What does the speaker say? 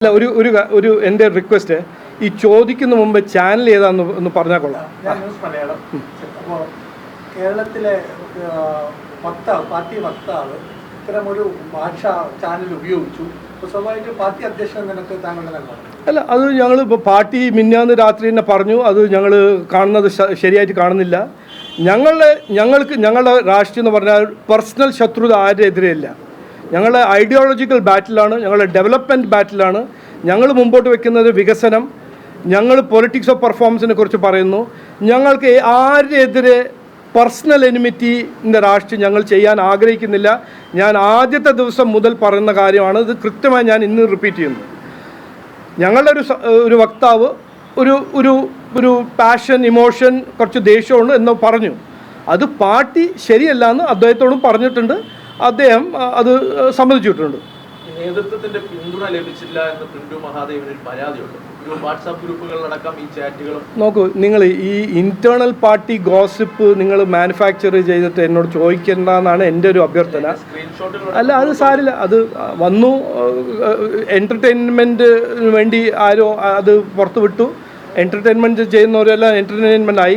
അല്ല ഒരു എൻ്റെ റിക്വസ്റ്റ് ഈ ചോദിക്കുന്ന മുമ്പ് ചാനൽ ഏതാന്ന് ഒന്ന് പറഞ്ഞാൽ കൊള്ളാം. ഞാൻ ന്യൂസ് മലയാളം. അപ്പോൾ കേരളത്തിലെ പാർട്ടി വക്താവ് ഇത്തരമൊരു ഭാഷാ ചാനൽ ഉപയോഗിച്ചു. അപ്പോൾ സ്വാഭാവിക പാർട്ടി അധ്യക്ഷൻ നിനക്ക് താങ്കളുടെ നൽകണം. അല്ല, അത് ഞങ്ങൾ ഇപ്പോൾ പാർട്ടി മിന്നാന്ന് രാത്രി തന്നെ പറഞ്ഞു. അത് ഞങ്ങൾ കാണുന്നത് ശരിയായിട്ട് കാണുന്നില്ല. ഞങ്ങളുടെ രാഷ്ട്രീയം എന്ന് പറഞ്ഞാൽ പേഴ്സണൽ ശത്രുത ആരുടെതിരെയല്ല. ഞങ്ങളുടെ ഐഡിയോളജിക്കൽ ബാറ്റിലാണ്, ഞങ്ങളുടെ ഡെവലപ്മെൻറ്റ് ബാറ്റിലാണ്. ഞങ്ങൾ മുമ്പോട്ട് വെക്കുന്നത് വികസനം. ഞങ്ങൾ പൊളിറ്റിക്സ് ഓഫ് പെർഫോമൻസിനെ കുറിച്ച് പറയുന്നു. ഞങ്ങൾക്ക് ആരുടെതിരെ പേഴ്സണൽ എനിമിറ്റിൻ്റെ രാഷ്ട്രീയം ഞങ്ങൾ ചെയ്യാൻ ആഗ്രഹിക്കുന്നില്ല. ഞാൻ ആദ്യത്തെ ദിവസം മുതൽ പറയുന്ന കാര്യമാണ്. ഇത് കൃത്യമായി ഞാൻ ഇന്ന് റിപ്പീറ്റ് ചെയ്യുന്നു. ഞങ്ങളുടെ ഒരു വക്താവ് ഒരു പാഷൻ, ഇമോഷൻ, കുറച്ച് ദേഷ്യമുണ്ട് എന്ന് പറഞ്ഞു. അത് പാർട്ടി ശരിയല്ല എന്ന് അദ്ദേഹത്തോടും പറഞ്ഞിട്ടുണ്ട്. അദ്ദേഹം അത് സമ്മതിച്ചിട്ടുണ്ട്. നേതൃത്വത്തിന്റെ പിന്തുണ ലഭിച്ചില്ല എന്ന് പിന്തു മഹാദേവനിൽ പരാതിയുണ്ട്. വാട്സാപ്പ് ഗ്രൂപ്പുകളിലടക്കം ഈ ചാറ്റുകളും നോക്കൂ, നിങ്ങൾ ഈ ഇന്റേണൽ പാർട്ടി ഗോസിപ്പ് നിങ്ങൾ മാനുഫാക്ചർ ചെയ്തിട്ട് എന്നോട് ചോദിക്കേണ്ടെന്നാണ് എൻ്റെ ഒരു അഭ്യർത്ഥന. അല്ല, അത് സാരില്ല. അത് വന്നു, എൻ്റർടൈൻമെൻറ്റിന് വേണ്ടി ആരോ അത് പുറത്തു വിട്ടു. എൻ്റർടൈൻമെൻറ്റ് ചെയ്യുന്നവരെല്ലാം എൻ്റർടൈൻമെൻ്റ് ആയി.